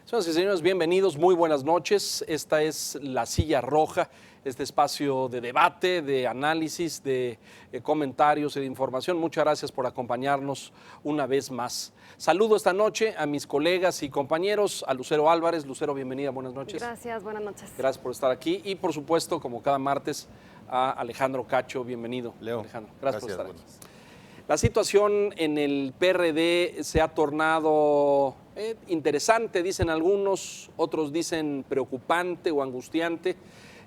Señoras y señores, bienvenidos, muy buenas noches. Esta es La Silla Roja, este espacio de debate, de análisis, de comentarios y de información. Muchas gracias por acompañarnos una vez más. Saludo esta noche a mis colegas y compañeros, a Lucero Álvarez. Lucero, bienvenida, buenas noches. Gracias, buenas noches. Gracias por estar aquí y, por supuesto, como cada martes, a Alejandro Cacho. Bienvenido, Leo. Alejandro. Gracias por estar Buenas. aquí. La situación en el PRD se ha tornado interesante, dicen algunos, otros dicen preocupante o angustiante.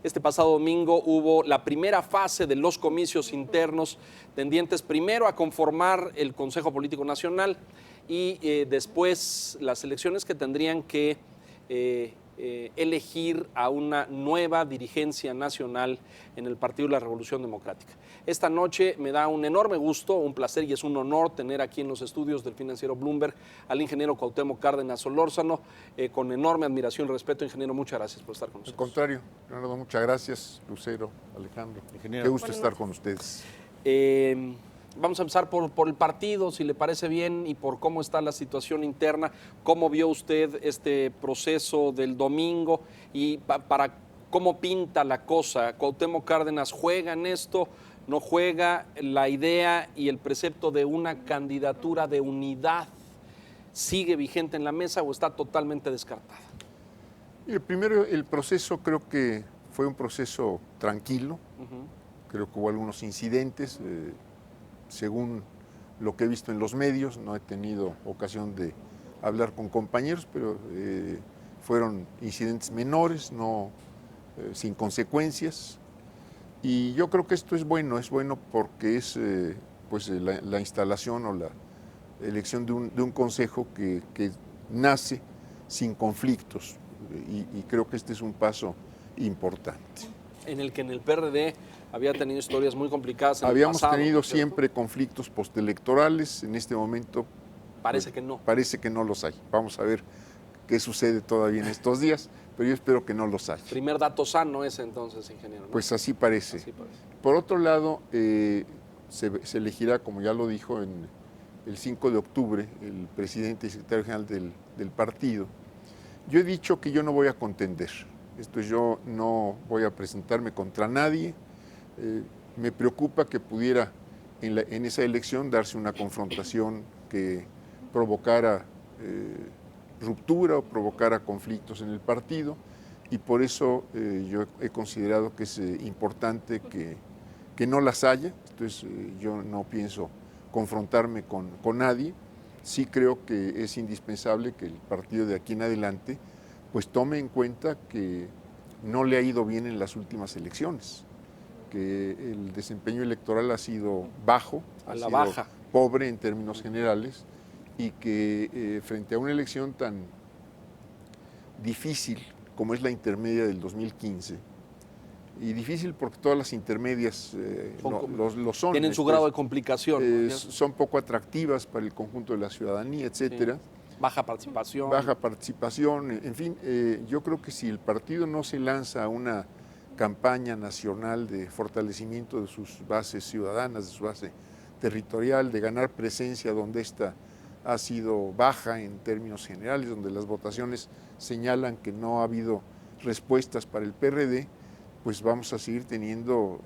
Este pasado domingo hubo la primera fase de los comicios internos tendientes primero a conformar el Consejo Político Nacional y después las elecciones que tendrían que elegir a una nueva dirigencia nacional en el Partido de la Revolución Democrática. Esta noche me da un enorme gusto, un placer y es un honor tener aquí en los estudios del financiero Bloomberg al ingeniero Cuauhtémoc Cárdenas Solórzano, con enorme admiración y respeto. Ingeniero, muchas gracias por estar con nosotros. Al contrario, Leonardo, muchas gracias, Lucero, Alejandro. Ingeniero. Qué gusto Buenas estar noches. con ustedes. Vamos a empezar por el partido, si le parece bien, y por cómo está la situación interna. ¿Cómo vio usted este proceso del domingo y para cómo pinta la cosa? ¿Cuauhtémoc Cárdenas juega en esto? ¿No juega? ¿La idea y el precepto de una candidatura de unidad sigue vigente en la mesa o está totalmente descartada? Primero, el proceso creo que fue un proceso tranquilo. Creo que hubo algunos incidentes. Según lo que he visto en los medios, no he tenido ocasión de hablar con compañeros, pero fueron incidentes menores, no sin consecuencias. Y yo creo que esto es bueno porque es la instalación o la elección de un consejo que nace sin conflictos y creo que este es un paso importante. En el que en el PRD había tenido historias muy complicadas en Habíamos el pasado, tenido ¿cierto? siempre conflictos postelectorales, en este momento Parece que no. parece que no los hay. Vamos a ver qué sucede todavía en estos días, pero yo espero que no los haya. Primer dato sano ese entonces, ingeniero, ¿no? Pues así parece. Así parece. Por otro lado, se elegirá, como ya lo dijo el 5 de octubre, el presidente y secretario general del partido. Yo he dicho que yo no voy a contender. Yo no voy a presentarme contra nadie. Me preocupa que pudiera en esa elección darse una confrontación que provocara ruptura o provocara conflictos en el partido y por eso yo he considerado que es importante que no las haya. Entonces yo no pienso confrontarme con nadie. Sí creo que es indispensable que el partido de aquí en adelante pues tome en cuenta que no le ha ido bien en las últimas elecciones, que el desempeño electoral ha sido bajo, A ha la sido baja. pobre en términos generales y que frente a una elección tan difícil como es la intermedia del 2015, y difícil porque todas las intermedias lo son. Tienen su grado de complicación, ¿no? Son poco atractivas para el conjunto de la ciudadanía, etcétera. Sí. Baja participación. Baja participación, en fin, yo creo que si el partido no se lanza a una campaña nacional de fortalecimiento de sus bases ciudadanas, de su base territorial, de ganar presencia donde ésta ha sido baja en términos generales, donde las votaciones señalan que no ha habido respuestas para el PRD, pues vamos a seguir teniendo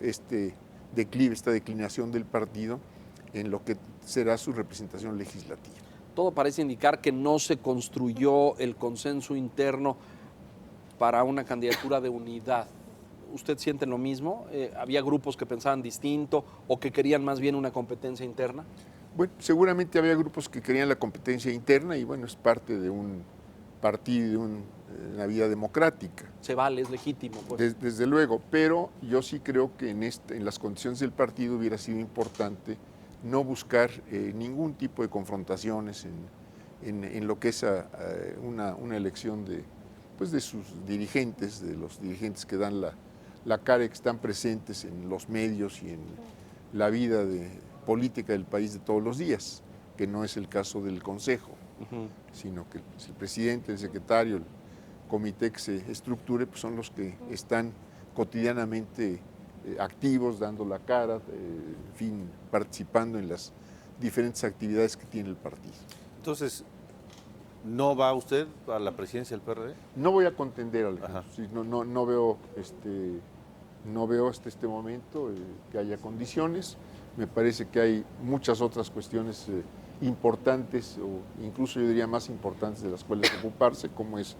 este declive, esta declinación del partido en lo que será su representación legislativa. Todo parece indicar que no se construyó el consenso interno para una candidatura de unidad. ¿Usted siente lo mismo? ¿Había grupos que pensaban distinto o que querían más bien una competencia interna? Bueno, seguramente había grupos que querían la competencia interna y bueno, es parte de un partido, de una vida democrática. Se vale, es legítimo. Pues. Desde luego, pero yo sí creo que en las condiciones del partido hubiera sido importante no buscar ningún tipo de confrontaciones en lo que es una elección de sus dirigentes, de los dirigentes que dan la cara y que están presentes en los medios y en la vida política del país de todos los días, que no es el caso del Consejo, sino que el presidente, el secretario, el comité que se estructure, pues son los que están cotidianamente activos, dando la cara, en fin, participando en las diferentes actividades que tiene el partido. Entonces, ¿No va usted a la presidencia del PRD? No voy a contender, Alejandro. Ajá. Sí, no veo hasta este momento que haya condiciones. Me parece que hay muchas otras cuestiones importantes, o incluso yo diría más importantes, de las cuales ocuparse, como es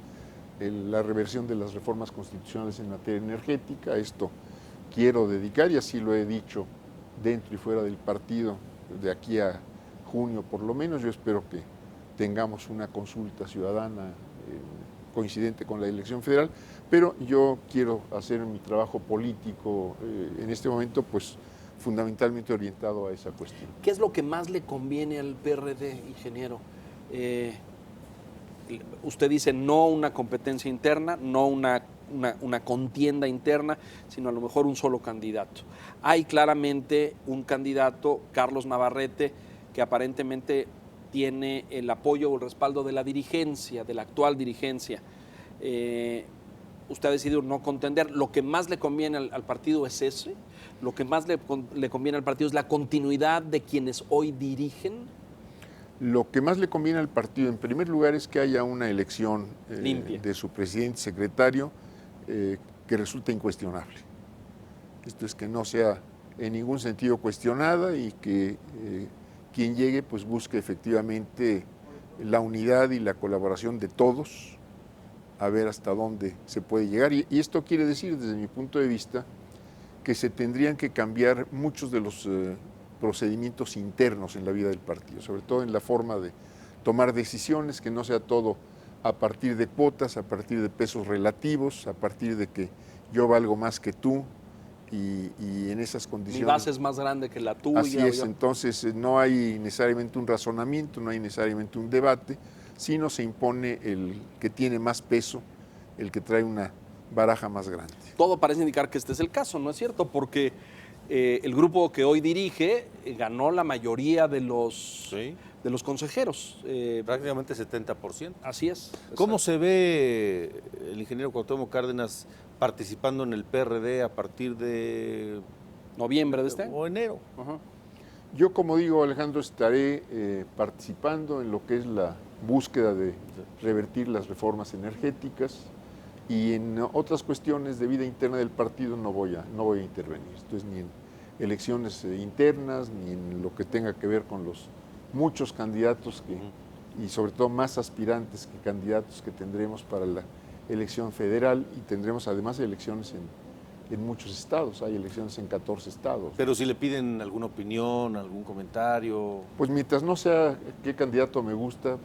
la reversión de las reformas constitucionales en materia energética. Esto quiero dedicar, y así lo he dicho dentro y fuera del partido, de aquí a junio por lo menos. Yo espero que tengamos una consulta ciudadana coincidente con la elección federal, pero yo quiero hacer mi trabajo político en este momento, pues fundamentalmente orientado a esa cuestión. ¿Qué es lo que más le conviene al PRD, ingeniero? Usted dice no una competencia interna, no una contienda interna, sino a lo mejor un solo candidato. Hay claramente un candidato, Carlos Navarrete, que aparentemente tiene el apoyo o el respaldo de la dirigencia, de la actual dirigencia. Usted ha decidido no contender. ¿Lo que más le conviene al partido es ese? ¿Lo que más le conviene al partido es la continuidad de quienes hoy dirigen? Lo que más le conviene al partido, en primer lugar, es que haya una elección limpia de su presidente y secretario que resulte incuestionable. Esto es, que no sea en ningún sentido cuestionada, y que quien llegue pues busque efectivamente la unidad y la colaboración de todos, a ver hasta dónde se puede llegar. Y esto quiere decir, desde mi punto de vista, que se tendrían que cambiar muchos de los procedimientos internos en la vida del partido, sobre todo en la forma de tomar decisiones, que no sea todo a partir de cuotas, a partir de pesos relativos, a partir de que yo valgo más que tú, y en esas condiciones... Mi base es más grande que la tuya. Así es, entonces no hay necesariamente un razonamiento, no hay necesariamente un debate, sino se impone el que tiene más peso, el que trae una baraja más grande. Todo parece indicar que este es el caso, ¿no es cierto? Porque el grupo que hoy dirige ganó la mayoría de los, Sí. de los consejeros. Prácticamente 70%. Así es. ¿Cómo Exacto. se ve el ingeniero Cuauhtémoc Cárdenas participando en el PRD a partir de Noviembre de este año. o enero? Ajá. Yo, como digo, Alejandro, estaré participando en lo que es la búsqueda de revertir las reformas energéticas, y en otras cuestiones de vida interna del partido no voy a intervenir. Esto es, ni en elecciones internas, ni en lo que tenga que ver con los muchos candidatos y sobre todo más aspirantes que candidatos que tendremos para la elección federal, y tendremos además elecciones en muchos estados. Hay elecciones en 14 estados. Pero si le piden alguna opinión, algún comentario. Pues mientras no sea qué candidato me gusta,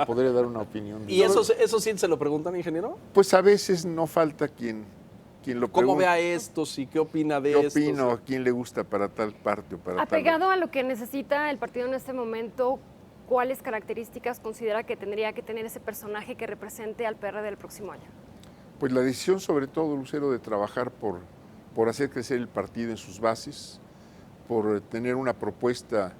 podré dar una opinión. ¿Y eso sí se lo preguntan, ingeniero? Pues a veces no falta quien lo ¿Cómo pregunta. ve a estos y qué opina de ¿Qué estos? opino? ¿A quién le gusta para tal parte o para tal? Apegado a lo que necesita el partido en este momento, ¿cuáles características considera que tendría que tener ese personaje que represente al PRD del próximo año? Pues la decisión, sobre todo, Lucero, de trabajar por hacer crecer el partido en sus bases, por tener una propuesta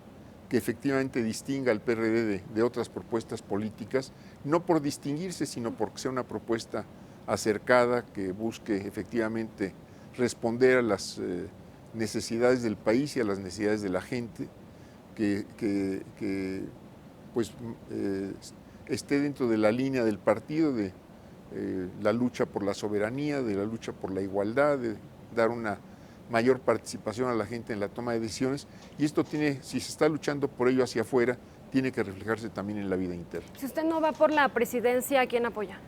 que efectivamente distinga al PRD de otras propuestas políticas, no por distinguirse, sino porque sea una propuesta acercada, que busque efectivamente responder a las necesidades del país y a las necesidades de la gente, que pues esté dentro de la línea del partido, de la lucha por la soberanía, de la lucha por la igualdad, de dar una mayor participación a la gente en la toma de decisiones. Y esto tiene, si se está luchando por ello hacia afuera, tiene que reflejarse también en la vida interna. Si usted no va por la presidencia, ¿a quién apoya?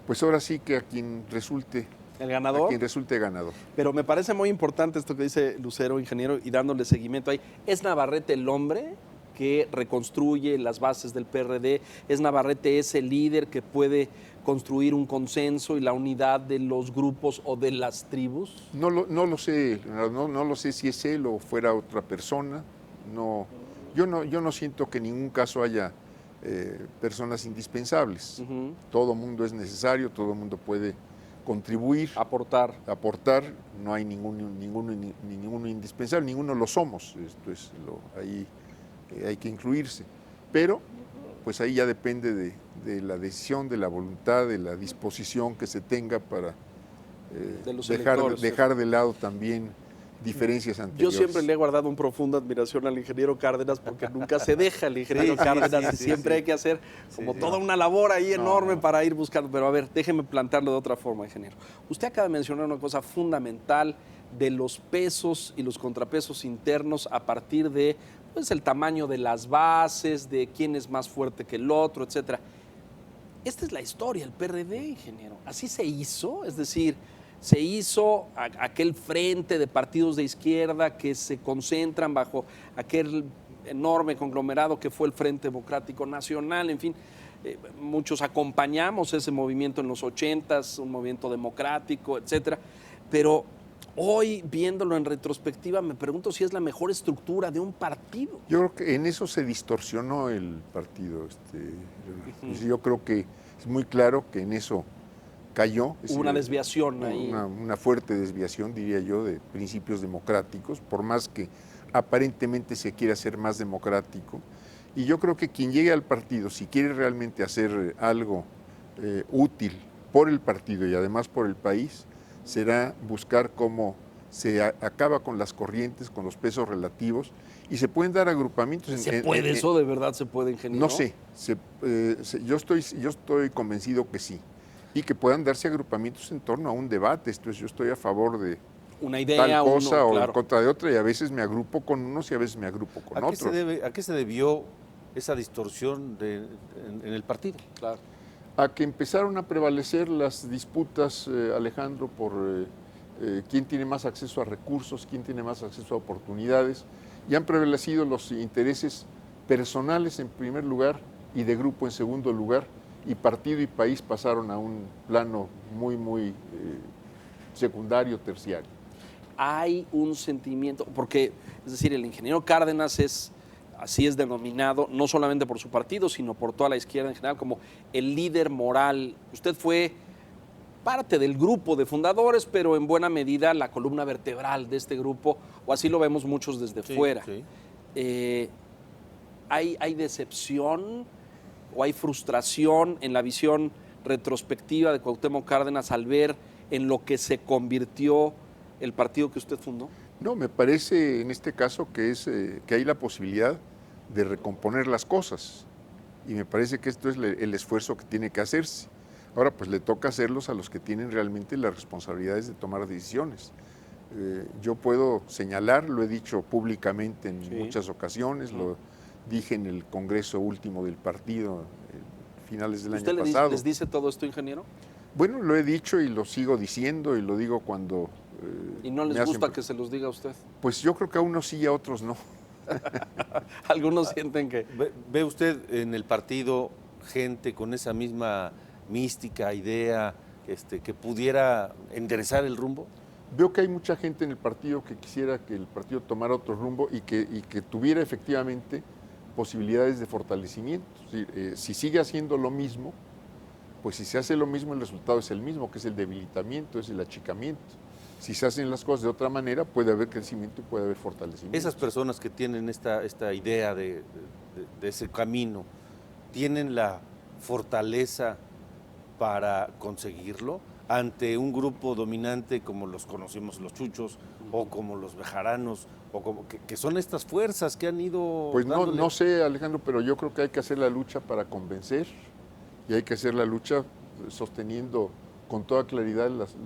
Pues ahora sí que a quien resulte ¿El ganador? A quien resulte ganador. Pero me parece muy importante esto que dice Lucero, ingeniero, y dándole seguimiento ahí. ¿Es Navarrete el hombre que reconstruye las bases del PRD? ¿Es Navarrete ese líder que puede construir un consenso y la unidad de los grupos o de las tribus? No lo sé, no lo sé si es él o fuera otra persona. Yo no siento que en ningún caso haya personas indispensables. Todo mundo es necesario, todo mundo puede contribuir, aportar, no hay ninguno indispensable, ninguno lo somos. Esto es ahí hay que incluirse, pero pues ahí ya depende de la decisión, de la voluntad, de la disposición que se tenga para dejar de lado también diferencias Yo anteriores. siempre le he guardado una profunda admiración al ingeniero Cárdenas porque nunca se deja el ingeniero Cárdenas y siempre hay que hacer como toda una labor ahí enorme para ir buscando. Pero a ver, déjeme plantearlo de otra forma, ingeniero. Usted acaba de mencionar una cosa fundamental de los pesos y los contrapesos internos a partir de pues, el tamaño de las bases, de quién es más fuerte que el otro, etcétera. Esta es la historia, el PRD, ingeniero. Así se hizo, es decir, se hizo aquel frente de partidos de izquierda que se concentran bajo aquel enorme conglomerado que fue el Frente Democrático Nacional, en fin, muchos acompañamos ese movimiento en los 80s, un movimiento democrático, etcétera, pero hoy, viéndolo en retrospectiva, me pregunto si es la mejor estructura de un partido. Yo creo que en eso se distorsionó el partido. Pues yo creo que es muy claro que en eso cayó. Hubo una desviación ahí. Una fuerte desviación, diría yo, de principios democráticos, por más que aparentemente se quiera hacer más democrático. Y yo creo que quien llegue al partido, si quiere realmente hacer algo útil por el partido y además por el país, será buscar cómo se acaba con las corrientes, con los pesos relativos, y se pueden dar agrupamientos. ¿Se puede eso? ¿De verdad se puede, ingeniero? No sé, yo estoy convencido que sí, y que puedan darse agrupamientos en torno a un debate. Yo estoy a favor de una idea, tal cosa o claro, en contra de otra, y a veces me agrupo con unos y a veces me agrupo con otros. ¿A qué se debió esa distorsión en el partido? claro. A que empezaron a prevalecer las disputas, Alejandro, por quién tiene más acceso a recursos, quién tiene más acceso a oportunidades, y han prevalecido los intereses personales en primer lugar y de grupo en segundo lugar, y partido y país pasaron a un plano muy secundario, terciario. Hay un sentimiento, porque, es decir, el ingeniero Cárdenas así es denominado, no solamente por su partido, sino por toda la izquierda en general, como el líder moral. Usted fue parte del grupo de fundadores, pero en buena medida la columna vertebral de este grupo, o así lo vemos muchos desde fuera. Sí. ¿Hay decepción o hay frustración en la visión retrospectiva de Cuauhtémoc Cárdenas al ver en lo que se convirtió el partido que usted fundó? No, me parece en este caso que hay la posibilidad de recomponer las cosas, y me parece que esto es el esfuerzo que tiene que hacerse. Ahora pues le toca hacerlos a los que tienen realmente las responsabilidades de tomar decisiones. Yo puedo señalar, lo he dicho públicamente en muchas ocasiones, lo dije en el congreso último del partido, finales del año pasado. ¿Usted les dice todo esto, ingeniero? Bueno, lo he dicho y lo sigo diciendo, y lo digo cuando... ¿Y no les gusta que se los diga a usted? Pues yo creo que a unos sí y a otros no. Algunos sienten que... ¿Ve usted en el partido gente con esa misma mística, idea, que pudiera enderezar el rumbo? Veo que hay mucha gente en el partido que quisiera que el partido tomara otro rumbo y que tuviera efectivamente posibilidades de fortalecimiento. Si sigue haciendo lo mismo, pues si se hace lo mismo, el resultado es el mismo, que es el debilitamiento, es el achicamiento. Si se hacen las cosas de otra manera, puede haber crecimiento y puede haber fortalecimiento. Esas personas que tienen esta idea de ese camino, ¿tienen la fortaleza para conseguirlo ante un grupo dominante como los conocimos los chuchos o como los bejaranos, o como que son estas fuerzas que han ido... Pues no sé, Alejandro, pero yo creo que hay que hacer la lucha para convencer, y hay que hacer la lucha sosteniendo con toda claridad las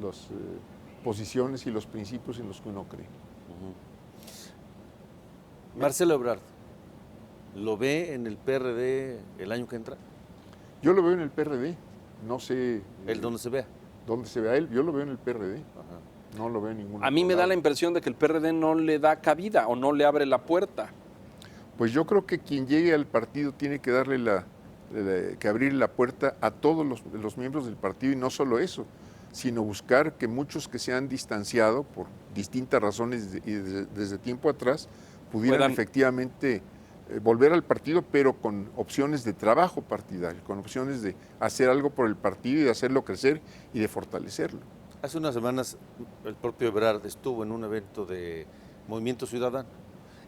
posiciones y los principios en los que uno cree. Marcelo Ebrard, ¿lo ve en el PRD el año que entra? Yo lo veo en el PRD, no sé... ¿El donde se vea? Donde se vea él, yo lo veo en el PRD. Ajá. No lo veo en ningún A mí me da la impresión de que el PRD no le da cabida o no le abre la puerta. Pues yo creo que quien llegue al partido tiene que darle que abrir la puerta a todos los miembros del partido, y no solo eso, sino buscar que muchos que se han distanciado por distintas razones y desde tiempo atrás pudieran efectivamente volver al partido, pero con opciones de trabajo partidario, con opciones de hacer algo por el partido y de hacerlo crecer y de fortalecerlo. Hace unas semanas el propio Ebrard estuvo en un evento de Movimiento Ciudadano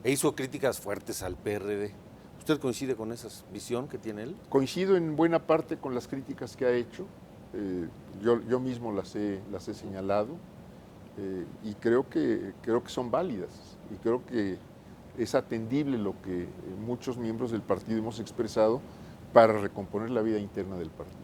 e hizo críticas fuertes al PRD. ¿Usted coincide con esa visión que tiene él? Coincido en buena parte con las críticas que ha hecho. Yo mismo las he señalado. y creo que son válidas y creo que es atendible lo que muchos miembros del partido hemos expresado para recomponer la vida interna del partido.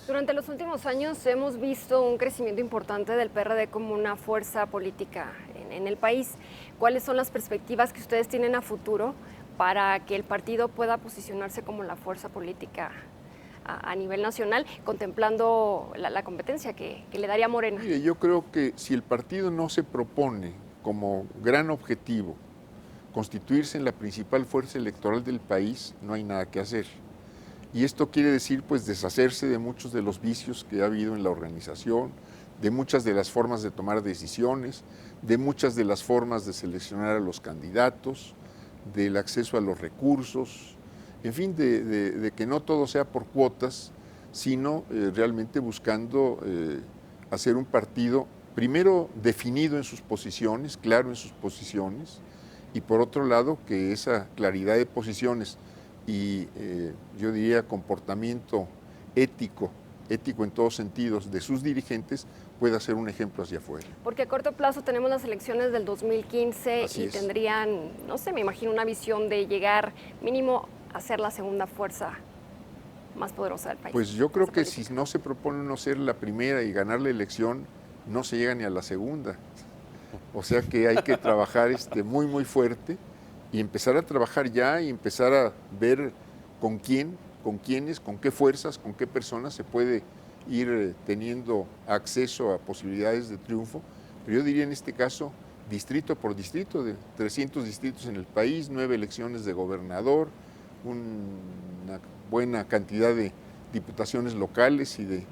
Durante los últimos años hemos visto un crecimiento importante del PRD como una fuerza política en el país. ¿Cuáles son las perspectivas que ustedes tienen a futuro para que el partido pueda posicionarse como la fuerza política a nivel nacional, contemplando la competencia que le daría Morena? Mire, yo creo que si el partido no se propone como gran objetivo constituirse en la principal fuerza electoral del país, no hay nada que hacer. Y esto quiere decir, pues, deshacerse de muchos de los vicios que ha habido en la organización, de muchas de las formas de tomar decisiones, de muchas de las formas de seleccionar a los candidatos, del acceso a los recursos, en fin, de que no todo sea por cuotas, sino realmente buscando hacer un partido, primero definido en sus posiciones, claro en sus posiciones, y por otro lado que esa claridad de posiciones y yo diría comportamiento ético en todos sentidos de sus dirigentes pueda ser un ejemplo hacia afuera. Porque a corto plazo tenemos las elecciones del 2015 Así y es. tendrían, no sé, me imagino una visión de llegar mínimo a ser la segunda fuerza más poderosa del país. Pues yo creo que si no se propone uno ser la primera y ganar la elección, no se llega ni a la segunda. O sea que hay que trabajar muy, muy fuerte y empezar a trabajar ya y empezar a ver con quién, con quiénes, con qué fuerzas, con qué personas se puede ir teniendo acceso a posibilidades de triunfo. Pero yo diría en este caso, distrito por distrito, de 300 distritos en el país, 9 elecciones de gobernador, una buena cantidad de diputaciones locales y de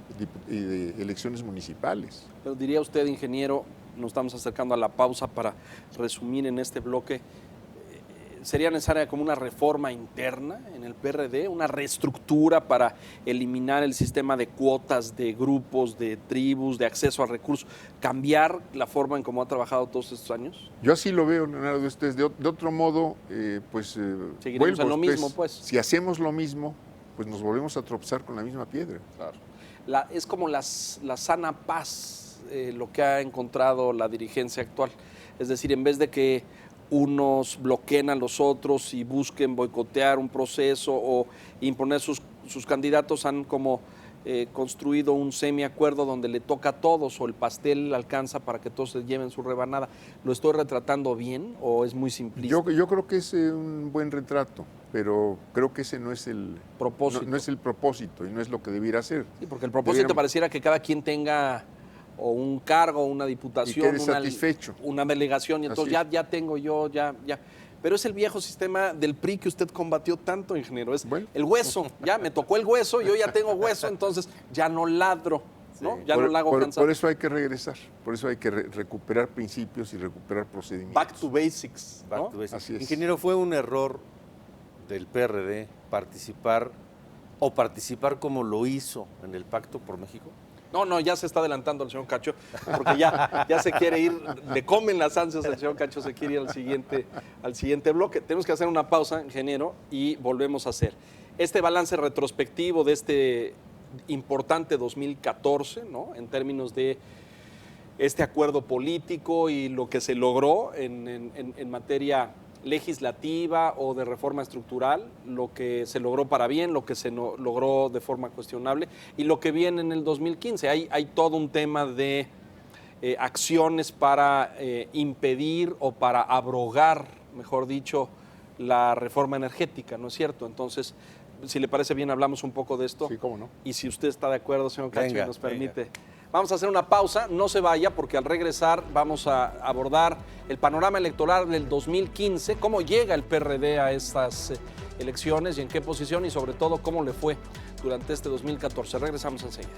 elecciones municipales. Pero diría usted, ingeniero, nos estamos acercando a la pausa para resumir en este bloque, ¿sería necesaria como una reforma interna en el PRD, una reestructura para eliminar el sistema de cuotas, de grupos, de tribus, de acceso a recursos, cambiar la forma en cómo ha trabajado todos estos años? Yo así lo veo, Leonardo. De otro modo, Seguiremos en lo mismo, pues. Si hacemos lo mismo, pues nos volvemos a tropezar con la misma piedra. Claro. Es como la sana paz, lo que ha encontrado la dirigencia actual. Es decir, en vez de que unos bloqueen a los otros y busquen boicotear un proceso o imponer sus candidatos, han como construido un semiacuerdo donde le toca a todos o el pastel alcanza para que todos se lleven su rebanada. ¿Lo estoy retratando bien o es muy simplista? Yo creo que es un buen retrato, pero creo que ese no es el propósito. No es el propósito y no es lo que debiera ser. Sí, porque el propósito pareciera que cada quien tenga o un cargo, una diputación, una delegación, y entonces ya tengo yo, ya. Pero es el viejo sistema del PRI que usted combatió tanto, ingeniero. Es el hueso, ya me tocó el hueso, yo ya tengo hueso, entonces ya no ladro, ¿no? Ya no la hago cansado. Por eso hay que regresar, por eso hay que recuperar principios y recuperar procedimientos. Back to basics, ¿no? Back to basics. Así es. Ingeniero, ¿fue un error del PRD participar como lo hizo en el Pacto por México? No, ya se está adelantando el señor Cacho, porque ya se quiere ir, le comen las ansias al señor Cacho, se quiere ir al siguiente bloque. Tenemos que hacer una pausa, ingeniero, y volvemos a hacer este balance retrospectivo de este importante 2014, ¿no? En términos de este acuerdo político y lo que se logró en materia legislativa o de reforma estructural, lo que se logró para bien, lo que se logró de forma cuestionable y lo que viene en el 2015. Hay todo un tema de acciones para impedir o para abrogar, mejor dicho, la reforma energética, ¿no es cierto? Entonces, si le parece bien, hablamos un poco de esto. Sí, cómo no. Y si usted está de acuerdo, señor Cacho, Venga, nos permite. venga. Vamos a hacer una pausa, no se vaya, porque al regresar vamos a abordar el panorama electoral del 2015, cómo llega el PRD a estas elecciones y en qué posición y sobre todo cómo le fue durante este 2014. Regresamos enseguida.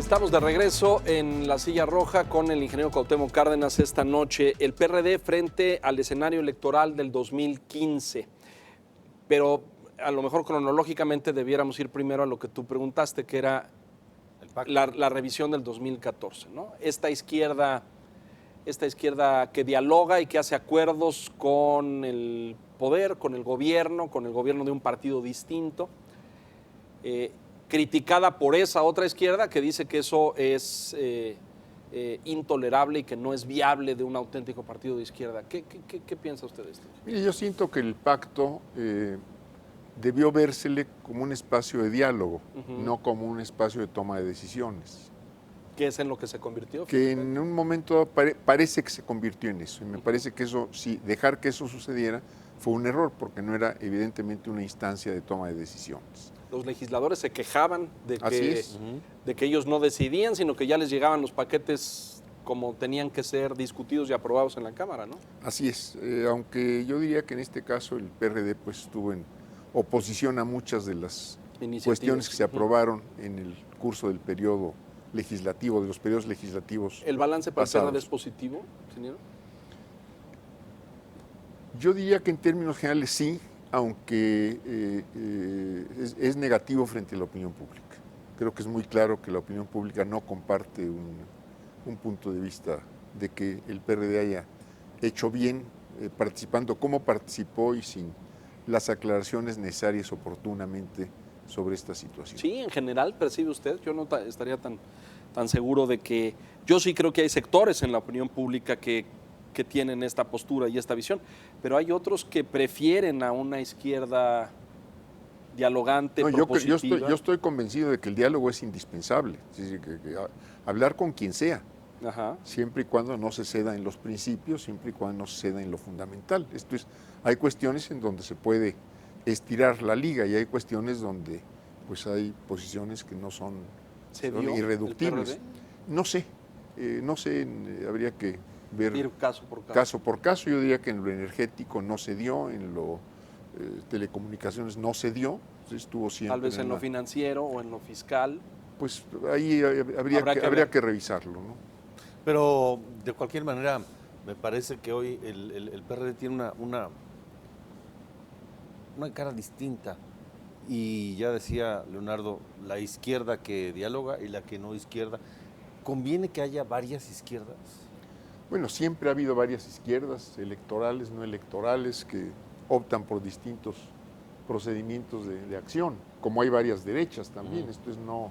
Estamos de regreso en la silla roja con el ingeniero Cuauhtémoc Cárdenas esta noche. El PRD frente al escenario electoral del 2015. Pero a lo mejor cronológicamente debiéramos ir primero a lo que tú preguntaste, que era la revisión del 2014, ¿no? Esta izquierda que dialoga y que hace acuerdos con el poder, con el gobierno de un partido distinto, criticada por esa otra izquierda que dice que eso es intolerable y que no es viable de un auténtico partido de izquierda. ¿Qué piensa usted de esto? Mire, yo siento que el pacto debió vérsele como un espacio de diálogo, no como un espacio de toma de decisiones. ¿Qué es en lo que se convirtió? Que en un momento parece que se convirtió en eso. Y me parece que eso, sí, dejar que eso sucediera fue un error, porque no era evidentemente una instancia de toma de decisiones. Los legisladores se quejaban de Así que ellos no decidían, sino que ya les llegaban los paquetes como tenían que ser discutidos y aprobados en la Cámara, ¿no? Así es, aunque yo diría que en este caso el PRD pues estuvo en oposición a muchas de las cuestiones que se aprobaron en el curso del periodo legislativo, de los periodos legislativos. ¿El balance para el pasados. PRD es positivo, ingeniero? Yo diría que en términos generales sí, aunque es negativo frente a la opinión pública. Creo que es muy claro que la opinión pública no comparte un punto de vista de que el PRD haya hecho bien participando como participó y sin las aclaraciones necesarias oportunamente sobre esta situación. Sí, en general percibe usted, yo no estaría tan seguro de que, yo sí creo que hay sectores en la opinión pública que tienen esta postura y esta visión, pero hay otros que prefieren a una izquierda dialogante, no, propositiva. yo estoy convencido de que el diálogo es indispensable, es decir, que hablar con quien sea, Ajá. siempre y cuando no se ceda en los principios, siempre y cuando no se ceda en lo fundamental. Hay cuestiones en donde se puede estirar la liga y hay cuestiones donde pues hay posiciones que no son irreductibles. No sé, habría que ver Ir caso por caso. Caso por caso. Yo diría que en lo energético no se dio, en lo telecomunicaciones no se dio, estuvo siempre. Tal vez en lo financiero o en lo fiscal. Pues ahí habría que revisarlo, ¿no? Pero de cualquier manera, me parece que hoy el PRD tiene una cara distinta. Y ya decía Leonardo, la izquierda que dialoga y la que no izquierda. ¿Conviene que haya varias izquierdas? Bueno, siempre ha habido varias izquierdas, electorales, no electorales, que optan por distintos procedimientos de acción, como hay varias derechas también. Esto es no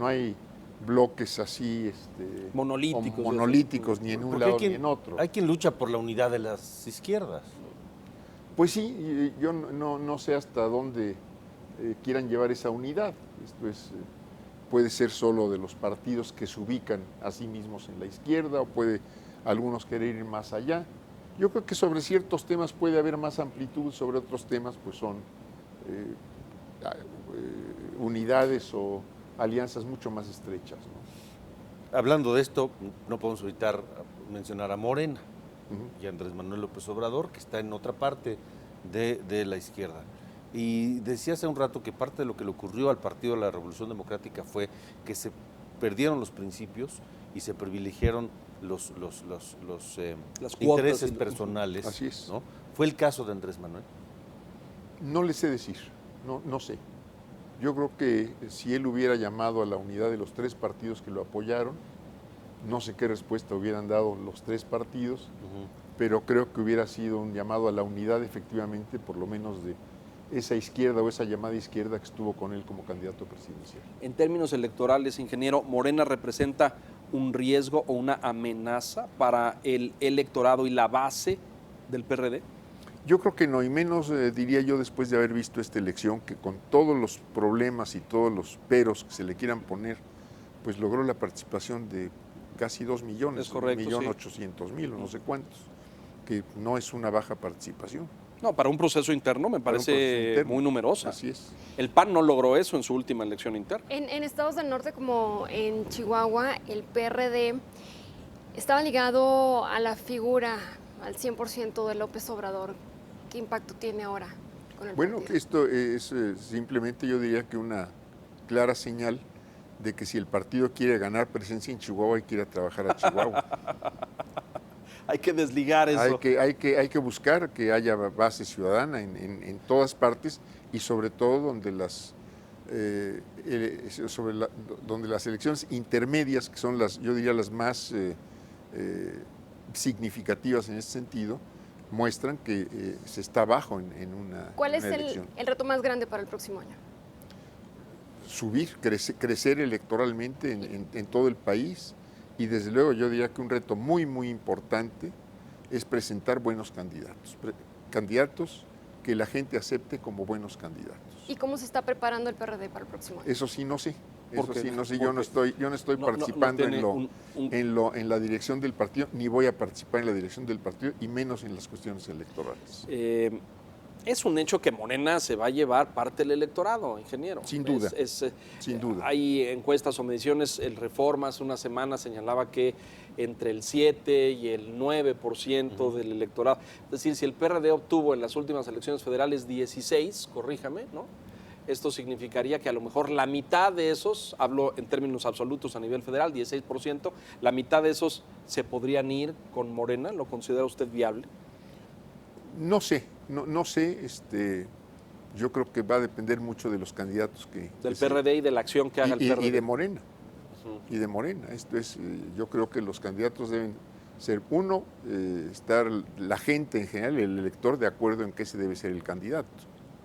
hay bloques así monolíticos ni en un lado ni en otro. Hay quien lucha por la unidad de las izquierdas. Pues sí, yo no sé hasta dónde quieran llevar esa unidad. Esto puede ser solo de los partidos que se ubican a sí mismos en la izquierda, o puede algunos querer ir más allá. Yo creo que sobre ciertos temas puede haber más amplitud, sobre otros temas pues son unidades o alianzas mucho más estrechas, ¿no? Hablando de esto, no podemos evitar mencionar a Morena y a Andrés Manuel López Obrador, que está en otra parte de la izquierda. Y decía hace un rato que parte de lo que le ocurrió al Partido de la Revolución Democrática fue que se perdieron los principios y se privilegiaron los intereses personales. Así es. ¿No? ¿Fue el caso de Andrés Manuel? No le sé decir, no sé. Yo creo que si él hubiera llamado a la unidad de los tres partidos que lo apoyaron, no sé qué respuesta hubieran dado los tres partidos, pero creo que hubiera sido un llamado a la unidad efectivamente, por lo menos de esa izquierda o esa llamada izquierda que estuvo con él como candidato presidencial. En términos electorales, ingeniero, ¿Morena representa un riesgo o una amenaza para el electorado y la base del PRD? Yo creo que no, y menos diría yo después de haber visto esta elección, que con todos los problemas y todos los peros que se le quieran poner, pues logró la participación de casi 2 millones, es correcto, 1.800.000 o no sé cuántos, que no es una baja participación. No, para un proceso interno me parece muy numerosa. Así es. El PAN no logró eso en su última elección interna. En estados del norte como en Chihuahua, el PRD estaba ligado a la figura al 100% de López Obrador. ¿Qué impacto tiene ahora con el partido? Esto es simplemente, yo diría que una clara señal de que si el partido quiere ganar presencia en Chihuahua, hay que ir a trabajar a Chihuahua. Hay que desligar eso. Hay que buscar que haya base ciudadana en todas partes y sobre todo donde donde las elecciones intermedias, que son yo diría las más significativas en este sentido, muestran que se está abajo en una ¿Cuál es elección. el reto más grande para el próximo año? Subir, crecer electoralmente en todo el país y desde luego yo diría que un reto muy, muy importante es presentar buenos candidatos, candidatos que la gente acepte como buenos candidatos. ¿Y cómo se está preparando el PRD para el próximo año? Eso sí no sé. ¿Por qué? Yo no estoy participando en la dirección del partido, ni voy a participar en la dirección del partido, y menos en las cuestiones electorales. Es un hecho que Morena se va a llevar parte del electorado, ingeniero. Sin duda, sin duda. Hay encuestas o mediciones, el Reforma hace una semana señalaba que entre el 7 y el 9% del electorado. Es decir, si el PRD obtuvo en las últimas elecciones federales 16, corríjame, ¿no? Esto significaría que a lo mejor la mitad de esos, hablo en términos absolutos a nivel federal, 16%, la mitad de esos se podrían ir con Morena. ¿Lo considera usted viable? No sé, yo creo que va a depender mucho de los candidatos del PRD y de la acción que haga el PRD. Y de Morena. Y de Morena. Yo creo que los candidatos deben ser, uno, estar la gente en general, el elector, de acuerdo en qué se debe ser el candidato.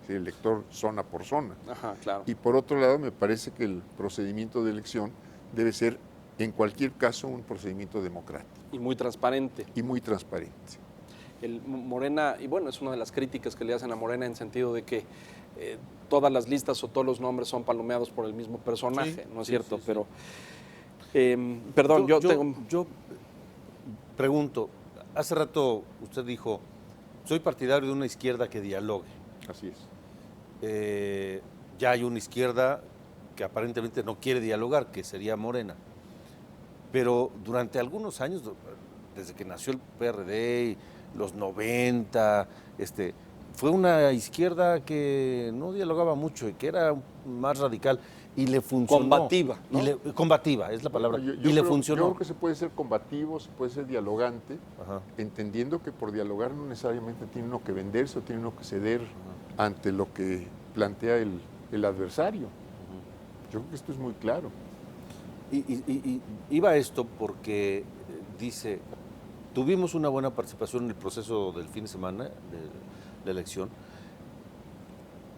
El elector zona por zona. Ajá, claro. Y por otro lado, me parece que el procedimiento de elección debe ser, en cualquier caso, un procedimiento democrático. Y muy transparente. Y muy transparente. Morena, y bueno, es una de las críticas que le hacen a Morena en sentido de que todas las listas o todos los nombres son palomeados por el mismo personaje, sí, ¿no es cierto? Sí. Pero, perdón, yo pregunto, hace rato usted dijo, soy partidario de una izquierda que dialogue. Así es. Ya hay una izquierda que aparentemente no quiere dialogar, que sería Morena. Pero durante algunos años, desde que nació el PRD, los 90, fue una izquierda que no dialogaba mucho y que era más radical y le funcionó. Combativa, ¿no? Combativa, es la palabra. Le funcionó. Yo creo que se puede ser combativo, se puede ser dialogante, entendiendo que por dialogar no necesariamente tiene uno que venderse o tiene uno que ceder ante lo que plantea el adversario. Yo creo que esto es muy claro. Y iba esto porque dice, tuvimos una buena participación en el proceso del fin de semana de la elección,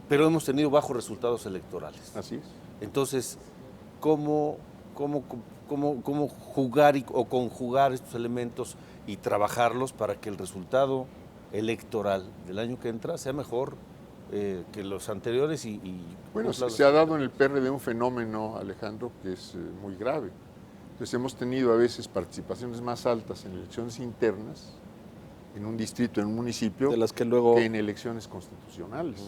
pero hemos tenido bajos resultados electorales. Así es. Entonces, ¿cómo jugar o conjugar estos elementos y trabajarlos para que el resultado electoral del año que entra sea mejor que los anteriores? Bueno, se ha dado en el PRD un fenómeno, Alejandro, que es muy grave. Entonces hemos tenido a veces participaciones más altas en elecciones internas, en un distrito, en un municipio, de las que luego... que en elecciones constitucionales.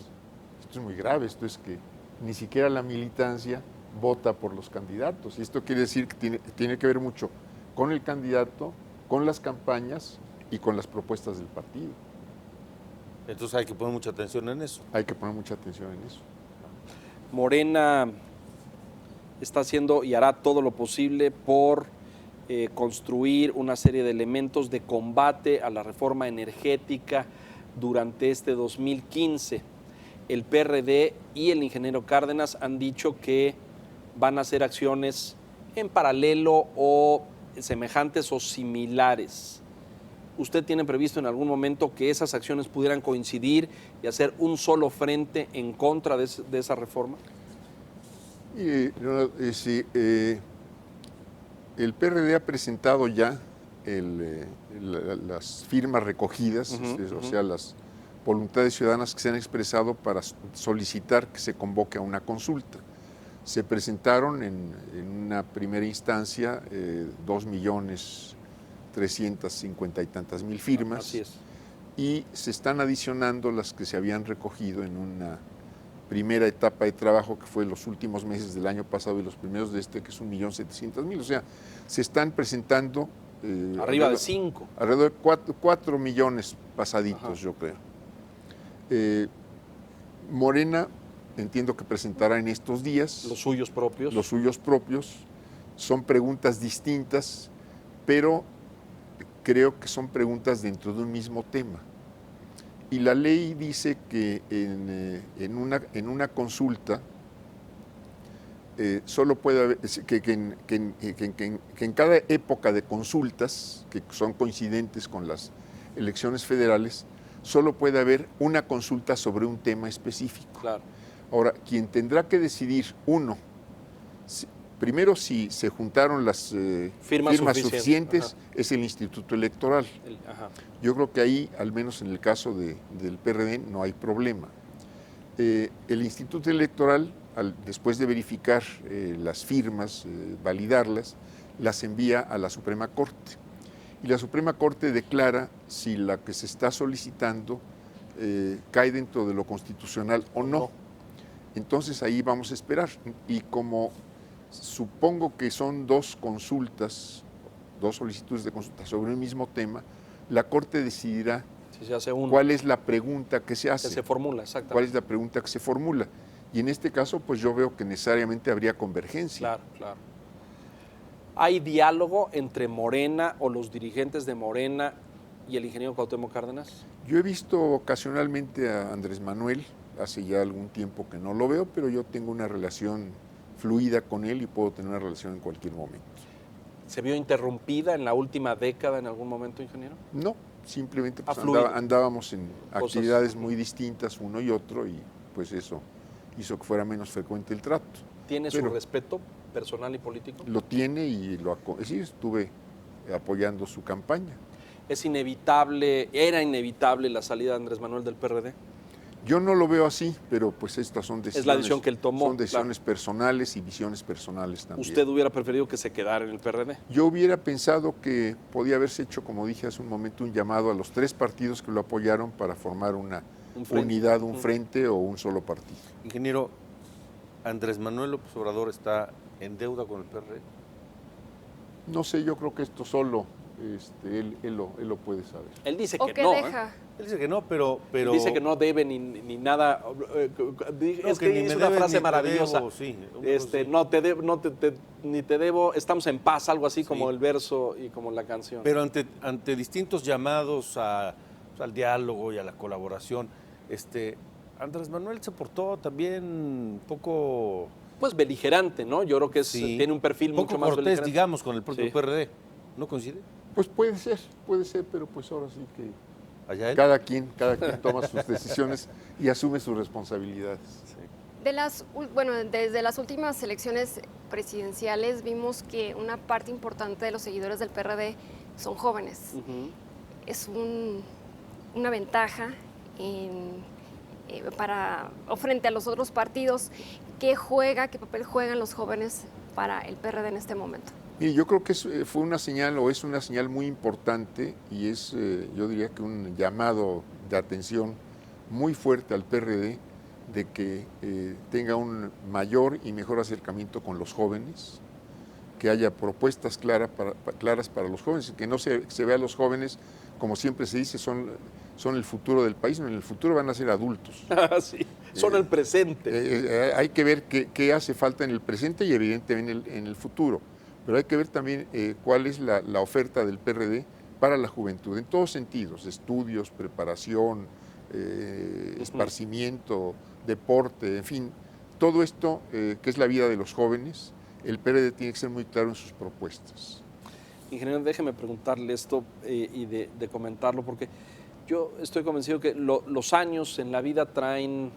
Esto es muy grave, esto es que ni siquiera la militancia vota por los candidatos. Y esto quiere decir que tiene que ver mucho con el candidato, con las campañas y con las propuestas del partido. Entonces hay que poner mucha atención en eso. Hay que poner mucha atención en eso. Morena está haciendo y hará todo lo posible por construir una serie de elementos de combate a la reforma energética durante este 2015. El PRD y el ingeniero Cárdenas han dicho que van a hacer acciones en paralelo o semejantes o similares. ¿Usted tiene previsto en algún momento que esas acciones pudieran coincidir y hacer un solo frente en contra de esa reforma? Sí, el PRD ha presentado ya las firmas recogidas, o sea, las voluntades ciudadanas que se han expresado para solicitar que se convoque a una consulta. Se presentaron en una primera instancia 2.350.000 y tantas firmas. Así es. Y se están adicionando las que se habían recogido en una primera etapa de trabajo que fue los últimos meses del año pasado y los primeros de que es 1.700.000. O sea, se están presentando... arriba de 5. Alrededor de 4 millones pasaditos, yo creo. Morena entiendo que presentará en estos días. Los suyos propios. Los suyos propios. Son preguntas distintas, pero creo que son preguntas dentro de un mismo tema. Y la ley dice que en una consulta solo puede haber, que en cada época de consultas, que son coincidentes con las elecciones federales, solo puede haber una consulta sobre un tema específico. Claro. Ahora, quien tendrá que decidir, primero si se juntaron las firmas suficientes, es el Instituto Electoral. Yo creo que ahí, al menos en el caso del PRD, no hay problema. El Instituto Electoral, después de verificar las firmas, validarlas, las envía a la Suprema Corte. Y la Suprema Corte declara si la que se está solicitando cae dentro de lo constitucional o no. Entonces ahí vamos a esperar. Y como supongo que son dos solicitudes de consulta sobre un mismo tema, la Corte decidirá si se hace cuál es la pregunta que se hace. Que se formula, exactamente. ¿Cuál es la pregunta que se formula? Y en este caso, pues yo veo que necesariamente habría convergencia. Claro, claro. ¿Hay diálogo entre Morena o los dirigentes de Morena y el ingeniero Cuauhtémoc Cárdenas? Yo he visto ocasionalmente a Andrés Manuel, hace ya algún tiempo que no lo veo, pero yo tengo una relación fluida con él y puedo tener una relación en cualquier momento. ¿Se vio interrumpida en la última década en algún momento, ingeniero? No, simplemente pues, andábamos en actividades muy distintas uno y otro y pues eso hizo que fuera menos frecuente el trato. ¿Tiene su respeto personal y político? Lo tiene y sí, estuve apoyando su campaña. ¿Era inevitable la salida de Andrés Manuel del PRD? Yo no lo veo así, pero pues estas son decisiones. Es la decisión que él tomó. Son decisiones personales y visiones personales también. ¿Usted hubiera preferido que se quedara en el PRD? Yo hubiera pensado que podía haberse hecho, como dije hace un momento, un llamado a los 3 partidos que lo apoyaron para formar una unidad, un frente o un solo partido. Ingeniero, ¿Andrés Manuel López Obrador está en deuda con el PRD? No sé, yo creo que esto solo él lo puede saber. Él dice que no. Él dice que no, pero... Él dice que no debe ni nada. Es que dice una frase maravillosa. Debo, sí, ni te debo, estamos en paz, algo así como Sí. el verso y como la canción. Pero ante distintos llamados al diálogo y a la colaboración, Andrés Manuel se portó también un poco... Pues beligerante, ¿no? Yo creo que tiene un perfil poco mucho más cortés, beligerante. digamos, con el propio Sí. PRD. ¿No coincide? Pues puede ser, pero pues ahora sí que ¿Allá él? cada quien toma sus decisiones y asume sus responsabilidades. Desde las últimas elecciones presidenciales vimos que una parte importante de los seguidores del PRD son jóvenes. Uh-huh. Es una ventaja frente a los otros partidos. ¿Qué papel juegan los jóvenes para el PRD en este momento? Mire, yo creo que fue una señal o es una señal muy importante y es, yo diría que un llamado de atención muy fuerte al PRD de que tenga un mayor y mejor acercamiento con los jóvenes, que haya propuestas claras para los jóvenes, que no se vea a los jóvenes, como siempre se dice, son el futuro del país, en el futuro van a ser adultos. Sí, son el presente. Hay que ver qué hace falta en el presente y evidentemente en el futuro. Pero hay que ver también cuál es la oferta del PRD para la juventud, en todos sentidos, estudios, preparación, esparcimiento, deporte, en fin, todo esto que es la vida de los jóvenes, el PRD tiene que ser muy claro en sus propuestas. Ingeniero, déjeme preguntarle esto y de comentarlo, porque yo estoy convencido que los años en la vida traen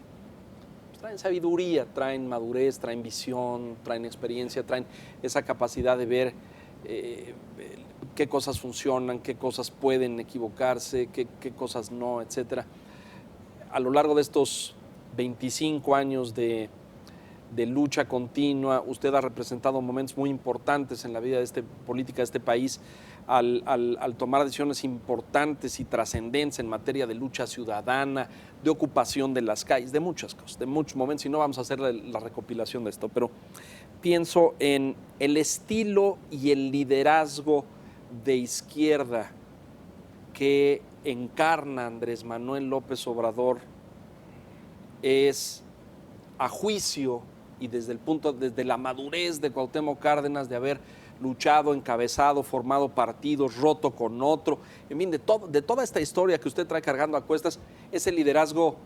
sabiduría, traen madurez, traen visión, traen experiencia, traen esa capacidad de ver qué cosas funcionan, qué cosas pueden equivocarse, qué cosas no, etcétera. A lo largo de estos 25 años de lucha continua, usted ha representado momentos muy importantes en la vida política de este país al tomar decisiones importantes y trascendentes en materia de lucha ciudadana, de ocupación de las calles, de muchas cosas, de muchos momentos, y no vamos a hacer la recopilación de esto, pero pienso en el estilo y el liderazgo de izquierda que encarna Andrés Manuel López Obrador es a juicio y desde la madurez de Cuauhtémoc Cárdenas, de haber luchado, encabezado, formado partidos, roto con otro, en fin, de toda esta historia que usted trae cargando a cuestas, es el liderazgo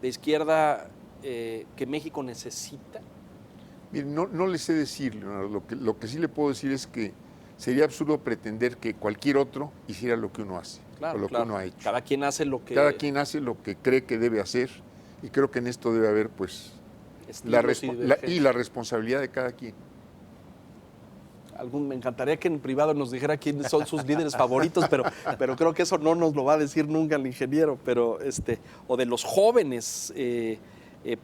de izquierda que México necesita? Mire, no le sé decir, Leonardo. Lo que sí le puedo decir es que sería absurdo pretender que cualquier otro hiciera lo que uno hace, Claro, o lo claro. que uno ha hecho. Cada quien hace lo que... Cada quien hace lo que cree que debe hacer, y creo que en esto debe haber, pues, estilos y divergencias. la responsabilidad de cada quien. Me encantaría que en privado nos dijera quiénes son sus líderes favoritos, pero creo que eso no nos lo va a decir nunca el ingeniero, o de los jóvenes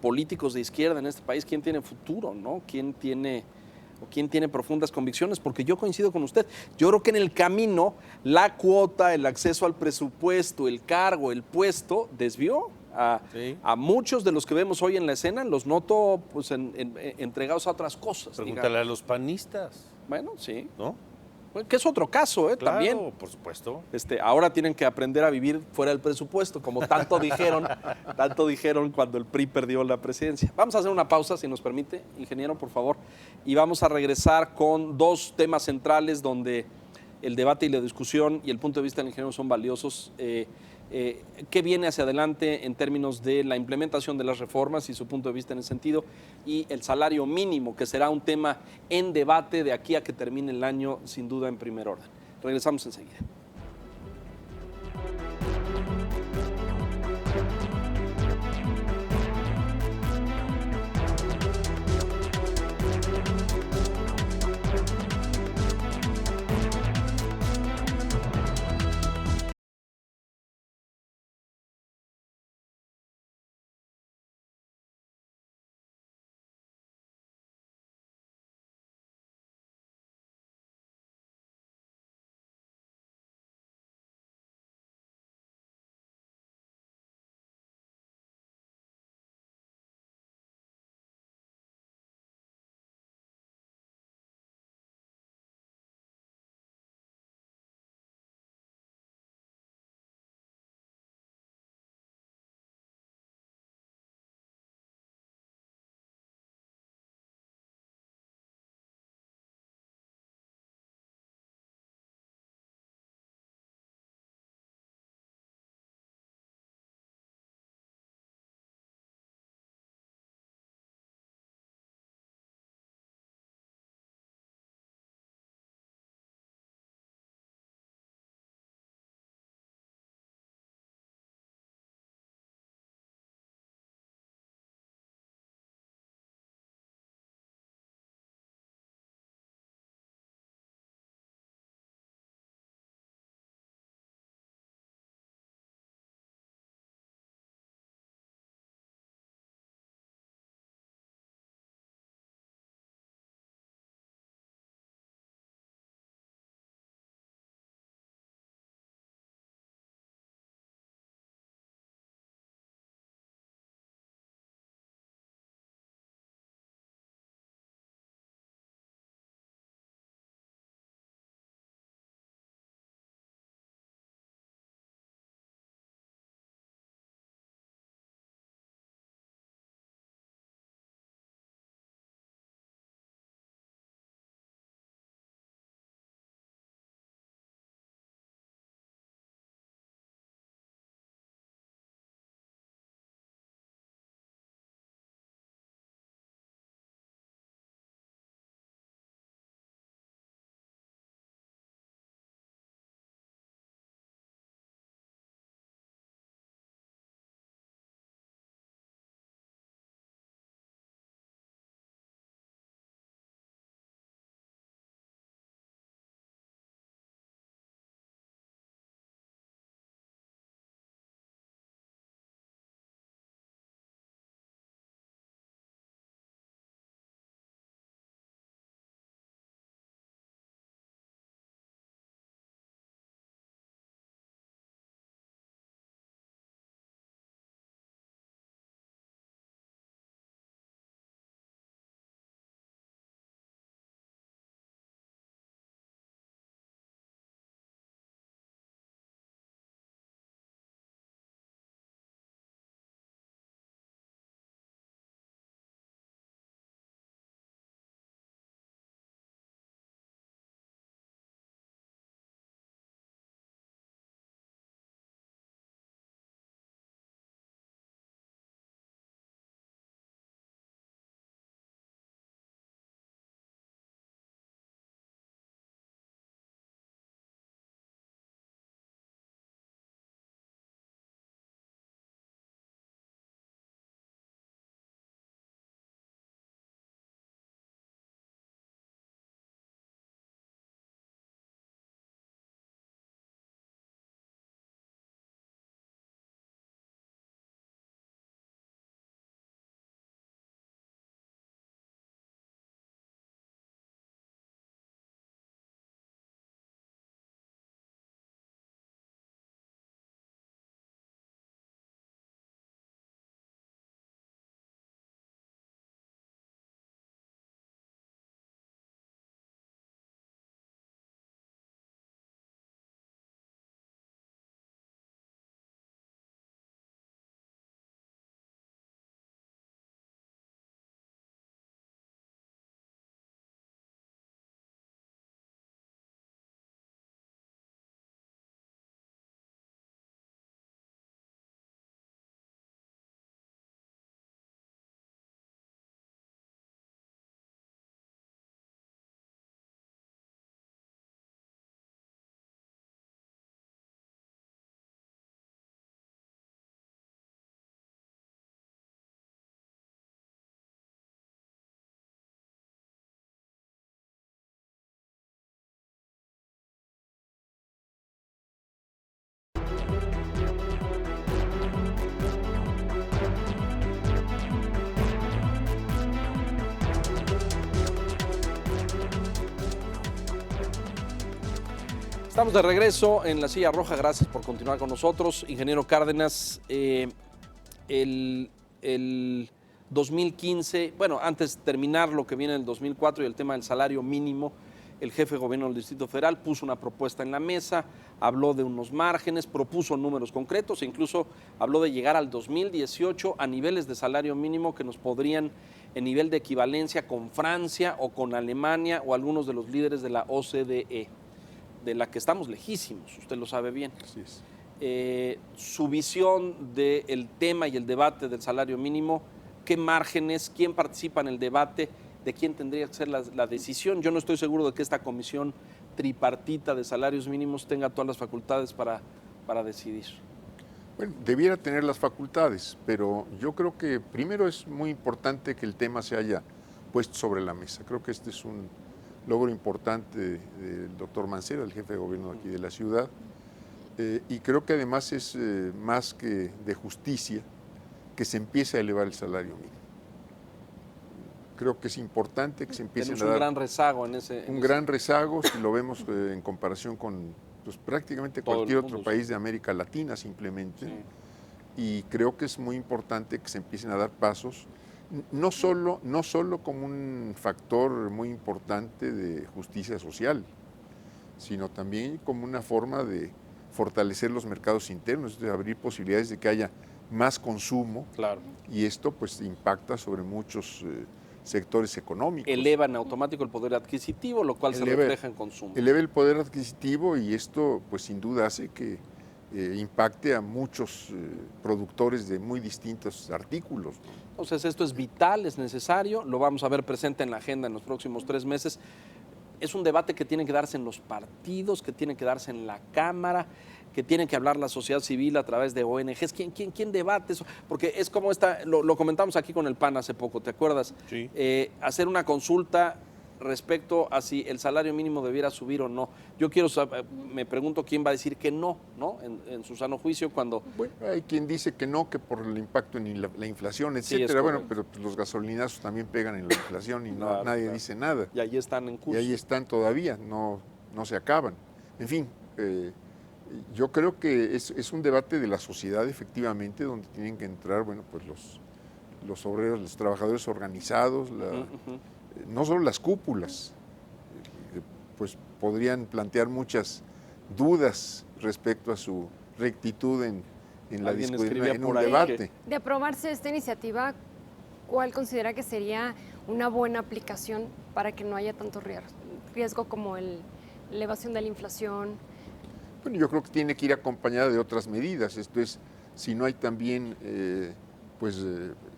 políticos de izquierda en este país, quién tiene futuro, ¿no? ¿Quién tiene profundas convicciones? Porque yo coincido con usted. Yo creo que en el camino la cuota, el acceso al presupuesto, el cargo, el puesto, desvió a muchos de los que vemos hoy en la escena. Los noto pues entregados a otras cosas. Pregúntale digamos. a los panistas, Bueno, sí. ¿no? Bueno, que es otro caso, Claro, también. por supuesto. Ahora tienen que aprender a vivir fuera del presupuesto, como tanto dijeron cuando el PRI perdió la presidencia. Vamos a hacer una pausa, si nos permite, ingeniero, por favor, y vamos a regresar con dos temas centrales donde el debate y la discusión y el punto de vista del ingeniero son valiosos. ¿Qué viene hacia adelante en términos de la implementación de las reformas y su punto de vista en ese sentido? Y el salario mínimo, que será un tema en debate de aquí a que termine el año, sin duda en primer orden. Regresamos enseguida. Estamos de regreso en la Silla Roja. Gracias por continuar con nosotros. Ingeniero Cárdenas, el 2015, bueno, antes de terminar lo que viene en el 2004 y el tema del salario mínimo, el jefe de gobierno del Distrito Federal puso una propuesta en la mesa, habló de unos márgenes, propuso números concretos e incluso habló de llegar al 2018 a niveles de salario mínimo que nos podrían, en nivel de equivalencia con Francia o con Alemania o algunos de los líderes de la OCDE, de la que estamos lejísimos, usted lo sabe bien. Así es. Su visión del tema y el debate del salario mínimo, qué márgenes, quién participa en el debate, de quién tendría que ser la decisión. Yo no estoy seguro de que esta comisión tripartita de salarios mínimos tenga todas las facultades para decidir. Bueno, debiera tener las facultades, pero yo creo que primero es muy importante que el tema se haya puesto sobre la mesa. Creo que este es un logro importante del doctor Mancera, el jefe de gobierno aquí de la ciudad, y creo que además es más que de justicia que se empiece a elevar el salario mínimo. Creo que es importante que se empiece a dar un gran rezago en ese... Un gran rezago, si lo vemos en comparación con pues, prácticamente cualquier otro país de América Latina simplemente. Sí. Y creo que es muy importante que se empiecen a dar pasos, no solo como un factor muy importante de justicia social, sino también como una forma de fortalecer los mercados internos, de abrir posibilidades de que haya más consumo. Claro. Y esto pues impacta sobre muchos sectores económicos. Eleva en automático el poder adquisitivo, lo cual se refleja en consumo. Eleva el poder adquisitivo y esto pues sin duda hace que impacte a muchos productores de muy distintos artículos, ¿no? Entonces esto es vital, es necesario, lo vamos a ver presente en la agenda en los próximos 3 meses. Es un debate que tiene que darse en los partidos, que tiene que darse en la Cámara, que tiene que hablar la sociedad civil a través de ONGs. ¿Quién debate eso? Porque es como lo comentamos aquí con el PAN hace poco, ¿te acuerdas? Sí. Hacer una consulta respecto a si el salario mínimo debiera subir o no. Yo quiero saber, me pregunto quién va a decir que no, ¿no? En su sano juicio cuando... Bueno, hay quien dice que no, que por el impacto en la inflación, etcétera. Bueno, pero pues, los gasolinazos también pegan en la inflación y claro, nadie dice nada. Y ahí están en curso. Y ahí están todavía, no se acaban. En fin, yo creo que es un debate de la sociedad efectivamente, donde tienen que entrar, bueno, pues los obreros, los trabajadores organizados, no solo las cúpulas, pues podrían plantear muchas dudas respecto a su rectitud en la discusión, en un debate. De aprobarse esta iniciativa, ¿cuál considera que sería una buena aplicación para que no haya tanto riesgo como la elevación de la inflación? Bueno, yo creo que tiene que ir acompañada de otras medidas. Esto es, si no hay también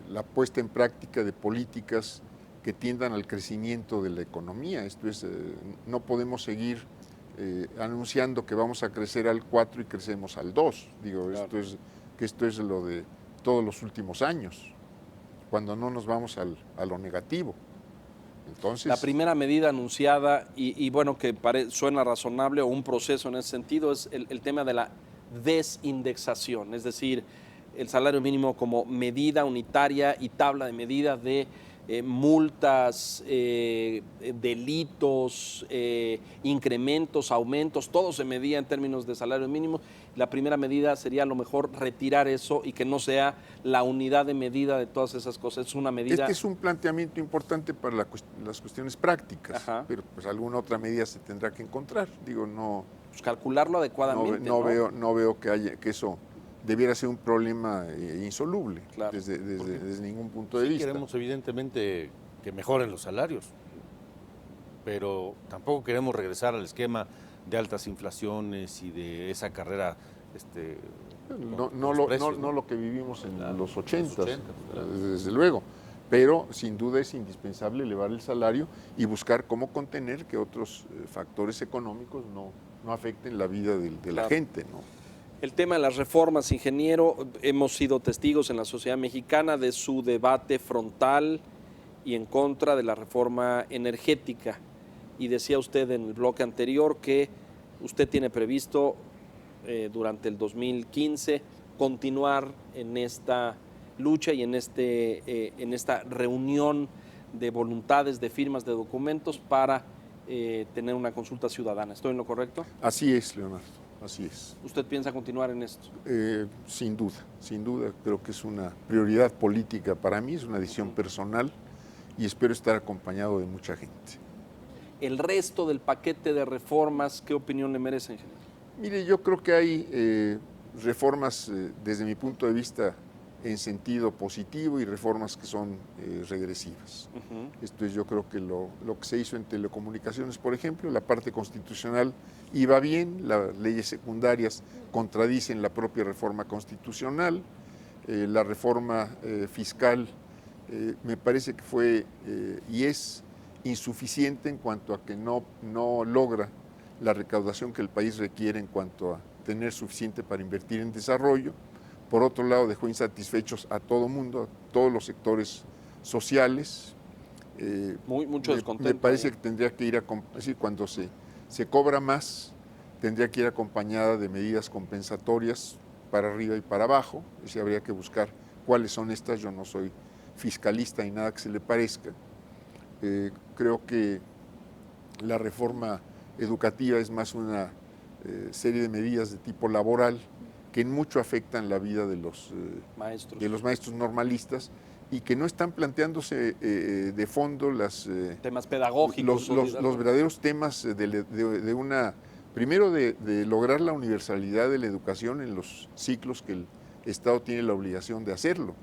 la puesta en práctica de políticas que tiendan al crecimiento de la economía. Esto es, no podemos seguir anunciando que vamos a crecer al 4 y crecemos al 2. Digo, claro. Esto es lo de todos los últimos años, cuando no nos vamos a lo negativo. Entonces, la primera medida anunciada, y bueno, que suena razonable o un proceso en ese sentido, es el tema de la desindexación, es decir, el salario mínimo como medida unitaria y tabla de medida de multas, delitos, incrementos, aumentos, todo se medía en términos de salario mínimo. La primera medida sería a lo mejor retirar eso y que no sea la unidad de medida de todas esas cosas. Es una medida... Este es un planteamiento importante para las cuestiones prácticas. Ajá. Pero pues alguna otra medida se tendrá que encontrar. Digo, no... Pues calcularlo adecuadamente. No veo que eso debiera ser un problema insoluble, claro, desde ningún punto de vista. Queremos evidentemente que mejoren los salarios, pero tampoco queremos regresar al esquema de altas inflaciones y de esa carrera no lo que vivimos en los 80, desde luego, pero sin duda es indispensable elevar el salario y buscar cómo contener que otros factores económicos no afecten la vida de la gente, ¿no? El tema de las reformas, ingeniero, hemos sido testigos en la sociedad mexicana de su debate frontal y en contra de la reforma energética. Y decía usted en el bloque anterior que usted tiene previsto durante el 2015 continuar en esta lucha y en esta reunión de voluntades, de firmas, de documentos para tener una consulta ciudadana. ¿Estoy en lo correcto? Así es, Leonardo, así es. ¿Usted piensa continuar en esto? Sin duda, creo que es una prioridad política para mí, es una decisión personal y espero estar acompañado de mucha gente. El resto del paquete de reformas, ¿qué opinión le merece, ingeniero? Mire, yo creo que hay reformas desde mi punto de vista en sentido positivo y reformas que son regresivas. Esto es, yo creo que lo que se hizo en telecomunicaciones, por ejemplo, la parte constitucional iba bien, las leyes secundarias contradicen la propia reforma constitucional, la reforma fiscal me parece que fue y es insuficiente en cuanto a que no logra la recaudación que el país requiere en cuanto a tener suficiente para invertir en desarrollo. Por otro lado, dejó insatisfechos a todo mundo, a todos los sectores sociales. Mucho descontento. Me parece que tendría que ir es decir, cuando se cobra más, tendría que ir acompañada de medidas compensatorias para arriba y para abajo. Es decir, habría que buscar cuáles son estas. Yo no soy fiscalista ni nada que se le parezca. Creo que la reforma educativa es más una serie de medidas de tipo laboral que en mucho afectan la vida de los maestros normalistas y que no están planteándose de fondo temas pedagógicos, los verdaderos temas primero de lograr la universalidad de la educación en los ciclos que el Estado tiene la obligación de hacerlo,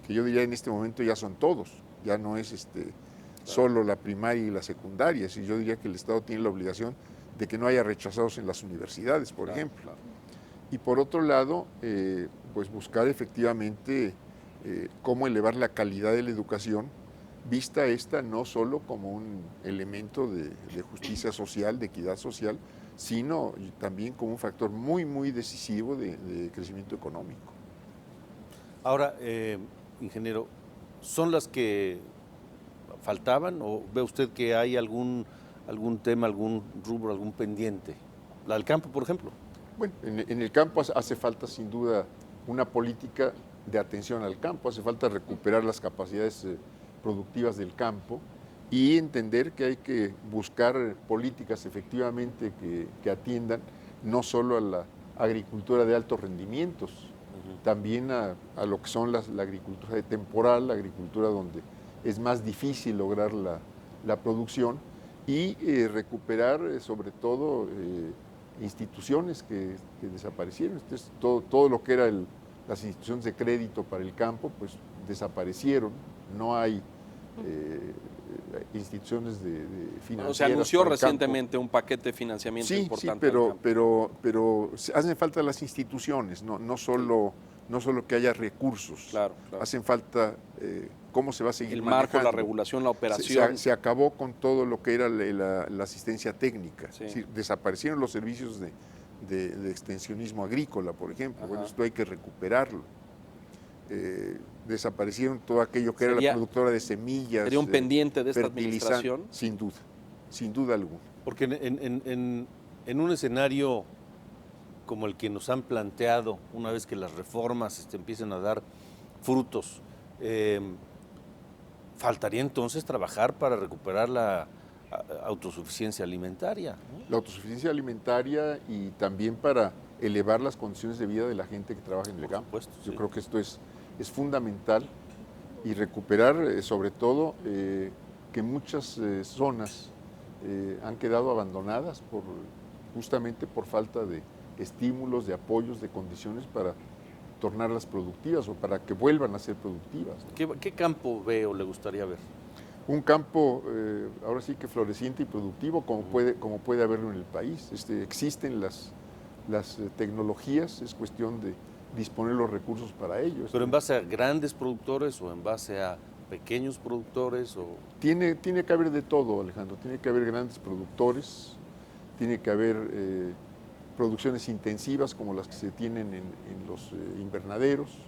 que yo diría en este momento ya son todos, ya no es solo la primaria y la secundaria, si yo diría que el Estado tiene la obligación de que no haya rechazados en las universidades, por ejemplo. Y por otro lado, pues buscar efectivamente cómo elevar la calidad de la educación, vista esta no solo como un elemento de justicia social, de equidad social, sino también como un factor muy, muy decisivo de crecimiento económico. Ahora, ingeniero, ¿son las que faltaban o ve usted que hay algún tema, algún rubro, algún pendiente? La del campo, por ejemplo. Bueno, en el campo hace falta sin duda una política de atención al campo, hace falta recuperar las capacidades productivas del campo y entender que hay que buscar políticas efectivamente que atiendan no solo a la agricultura de altos rendimientos, también a lo que son la agricultura de temporal, la agricultura donde es más difícil lograr la producción y recuperar sobre todo instituciones que desaparecieron. Entonces, todo lo que era las instituciones de crédito para el campo, pues desaparecieron. No hay instituciones de financieras. Se anunció recientemente un paquete de financiamiento importante. Sí, pero hacen falta las instituciones, no solo que haya recursos. Claro. Hacen falta cómo se va a seguir manejando. El marco, la regulación, la operación. Se acabó con todo lo que era la asistencia técnica. Sí. Es decir, desaparecieron los servicios de extensionismo agrícola, por ejemplo. Bueno, esto hay que recuperarlo. Desaparecieron todo aquello que era la productora de semillas. ¿Sería un pendiente de esta administración? Sin duda alguna. Porque en un escenario como el que nos han planteado, una vez que las reformas empiecen a dar frutos, faltaría entonces trabajar para recuperar la autosuficiencia alimentaria, ¿no? La autosuficiencia alimentaria y también para elevar las condiciones de vida de la gente que trabaja en el campo. Por supuesto, Yo creo que esto es fundamental y recuperar sobre todo que muchas zonas han quedado abandonadas justamente por falta de estímulos, de apoyos, de condiciones para tornarlas productivas o para que vuelvan a ser productivas, ¿no? ¿Qué campo ve o le gustaría ver? Un campo ahora sí que floreciente y productivo como puede haberlo en el país. Existen las tecnologías, es cuestión de disponer los recursos para ello. ¿Pero en base a grandes productores o en base a pequeños productores? Tiene que haber de todo, Alejandro. Tiene que haber grandes productores, tiene que haber producciones intensivas como las que se tienen en los invernaderos,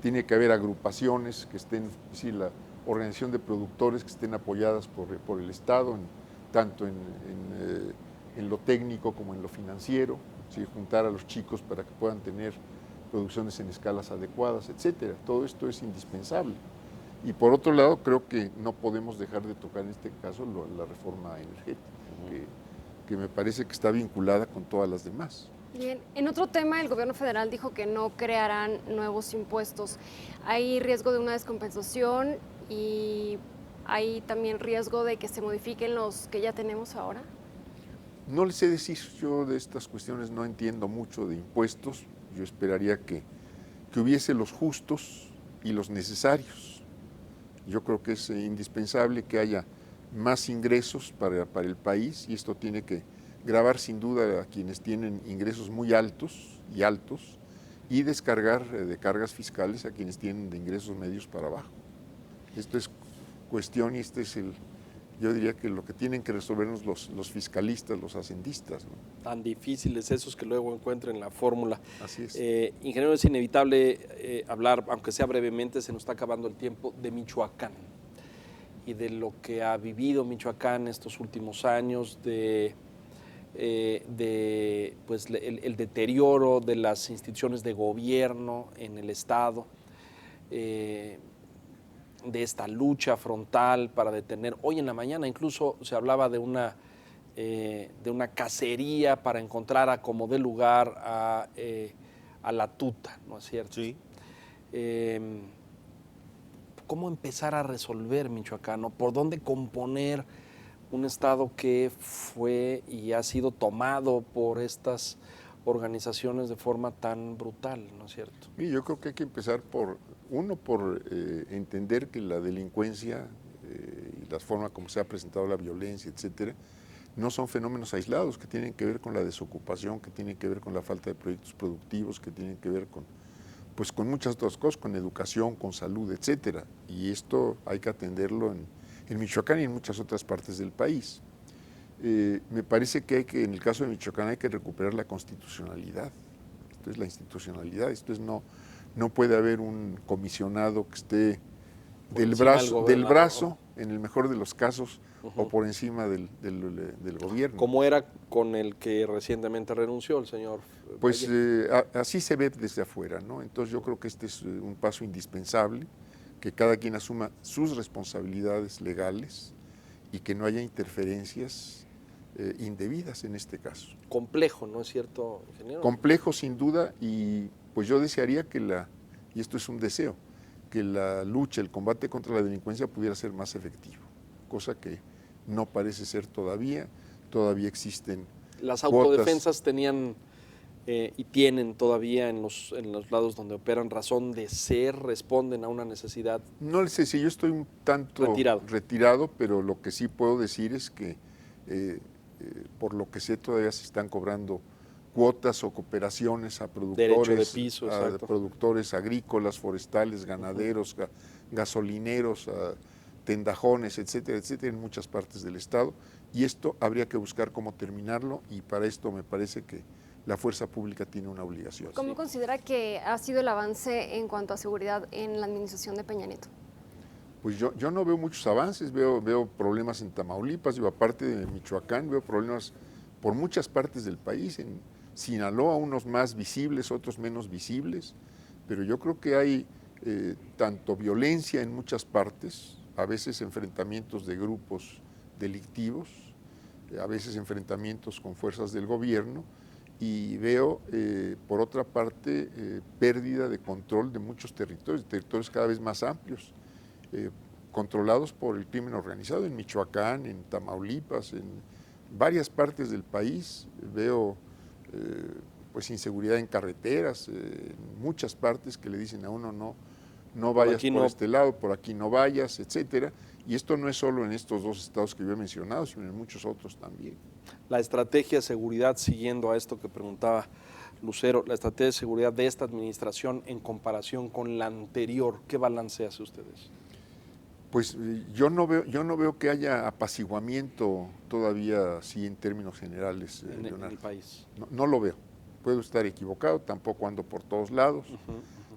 tiene que haber agrupaciones que estén, es decir, la organización de productores que estén apoyadas por el Estado, tanto en lo técnico como en lo financiero, ¿sí? Juntar a los chicos para que puedan tener producciones en escalas adecuadas, etcétera. Todo esto es indispensable. Y por otro lado, creo que no podemos dejar de tocar en este caso la reforma energética. que me parece que está vinculada con todas las demás. Bien, en otro tema, el gobierno federal dijo que no crearán nuevos impuestos. ¿Hay riesgo de una descompensación y hay también riesgo de que se modifiquen los que ya tenemos ahora? No les sé decir, yo de estas cuestiones no entiendo mucho de impuestos. Yo esperaría que hubiese los justos y los necesarios. Yo creo que es indispensable que haya más ingresos para el país, y esto tiene que gravar sin duda a quienes tienen ingresos muy altos y descargar de cargas fiscales a quienes tienen de ingresos medios para abajo. Esto es cuestión y yo diría que lo que tienen que resolvernos los fiscalistas, los hacendistas, ¿no? Tan difíciles esos que luego encuentren la fórmula. Así es. Ingeniero, es inevitable hablar, aunque sea brevemente, se nos está acabando el tiempo, de Michoacán y de lo que ha vivido Michoacán estos últimos años, pues, el deterioro de las instituciones de gobierno en el Estado, de esta lucha frontal para detener. Hoy en la mañana incluso se hablaba de una cacería para encontrar a como dé lugar a la tuta, ¿no es cierto? Sí. ¿Cómo empezar a resolver Michoacán? ¿O por dónde componer un estado que fue y ha sido tomado por estas organizaciones de forma tan brutal, ¿no es cierto? Y yo creo que hay que empezar por entender que la delincuencia y la forma como se ha presentado la violencia, etcétera, no son fenómenos aislados que tienen que ver con la desocupación, que tienen que ver con la falta de proyectos productivos, que tienen que ver con muchas otras cosas, con educación, con salud, etcétera. Y esto hay que atenderlo en Michoacán y en muchas otras partes del país. Me parece que en el caso de Michoacán hay que recuperar la constitucionalidad. Esto es la institucionalidad, no puede haber un comisionado que esté del brazo, en el mejor de los casos, o por encima del gobierno. Como era con el que recientemente renunció el señor. Pues así se ve desde afuera, ¿no? Entonces yo creo que este es un paso indispensable, que cada quien asuma sus responsabilidades legales y que no haya interferencias indebidas en este caso. Complejo, ¿no es cierto, ingeniero? Complejo sin duda, y pues yo desearía y esto es un deseo, que la lucha, el combate contra la delincuencia pudiera ser más efectivo, cosa que no parece ser todavía existen. Las autodefensas tenían y tienen todavía en los lados donde operan razón de ser, responden a una necesidad. No sé si yo estoy un tanto retirado, pero lo que sí puedo decir es que por lo que sé todavía se están cobrando cuotas o cooperaciones a productores, derecho de piso, a productores agrícolas, forestales, ganaderos, gasolineros, tendajones, etcétera, etcétera, en muchas partes del estado, y esto habría que buscar cómo terminarlo, y para esto me parece que la fuerza pública tiene una obligación. ¿Cómo considera que ha sido el avance en cuanto a seguridad en la administración de Peña Nieto? Pues yo no veo muchos avances, veo problemas en Tamaulipas, aparte de Michoacán, veo problemas por muchas partes del país, en Sinaloa unos más visibles, otros menos visibles, pero yo creo que hay tanto violencia en muchas partes, a veces enfrentamientos de grupos delictivos, a veces enfrentamientos con fuerzas del gobierno, y veo, por otra parte, pérdida de control de muchos territorios cada vez más amplios, controlados por el crimen organizado en Michoacán, en Tamaulipas, en varias partes del país. Veo pues inseguridad en carreteras, en muchas partes que le dicen a uno no vayas por este lado, por aquí no vayas, etcétera. Y esto no es solo en estos dos estados que yo he mencionado, sino en muchos otros también. La estrategia de seguridad, siguiendo a esto que preguntaba Lucero, la estrategia de seguridad de esta administración en comparación con la anterior, ¿qué balance hace ustedes? Pues yo no veo que haya apaciguamiento todavía así en términos generales, en el país. No lo veo. Puedo estar equivocado, tampoco ando por todos lados,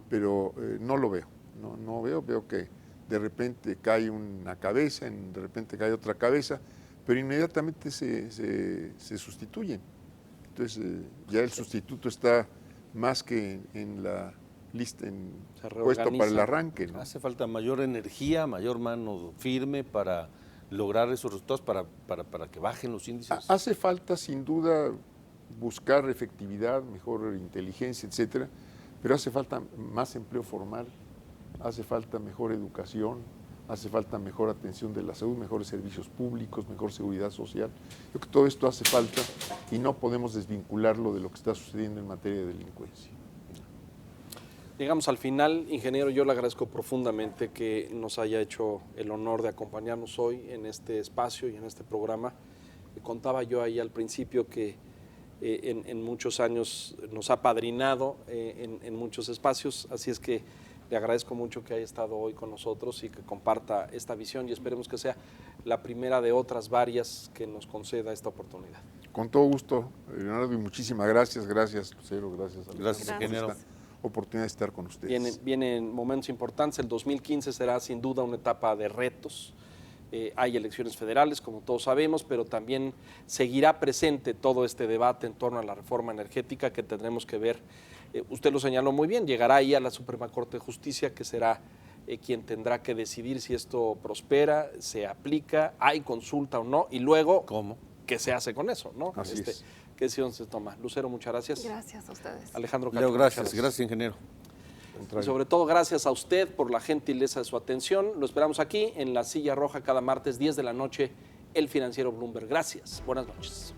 pero no lo veo. No veo que de repente cae una cabeza, de repente cae otra cabeza, pero inmediatamente se sustituyen. Entonces ya el sustituto está más que en la lista, puesto para el arranque, ¿no? Hace falta mayor energía, mayor mano firme para lograr esos resultados para que bajen los índices? Hace falta, sin duda, buscar efectividad, mejor inteligencia, etcétera, pero hace falta más empleo formal, hace falta mejor educación, hace falta mejor atención de la salud, mejores servicios públicos, mejor seguridad social. Creo que todo esto hace falta y no podemos desvincularlo de lo que está sucediendo en materia de delincuencia. Llegamos al final. Ingeniero, yo le agradezco profundamente que nos haya hecho el honor de acompañarnos hoy en este espacio y en este programa. Contaba yo ahí al principio que en muchos años nos ha padrinado en muchos espacios, así es que le agradezco mucho que haya estado hoy con nosotros y que comparta esta visión y esperemos que sea la primera de otras varias que nos conceda esta oportunidad. Con todo gusto, Leonardo, y muchísimas gracias. Gracias, Lucero, gracias, Alejandro, Gracias, por ingeniero. esta oportunidad de estar con ustedes. Vienen momentos importantes. El 2015 será sin duda una etapa de retos. Hay elecciones federales, como todos sabemos, pero también seguirá presente todo este debate en torno a la reforma energética que tendremos que ver. Usted lo señaló muy bien, llegará ahí a la Suprema Corte de Justicia, que será quien tendrá que decidir si esto prospera, se aplica, hay consulta o no, y luego ¿Cómo? qué se hace con eso, ¿no? Así es. ¿Qué decisión se toma? Lucero, muchas gracias. Gracias a ustedes. Alejandro Cacho, Leo, muchas gracias, ingeniero. Y sobre todo, gracias a usted por la gentileza de su atención. Lo esperamos aquí en La Silla Roja cada martes, 10 de la noche, El Financiero Bloomberg. Gracias. Buenas noches.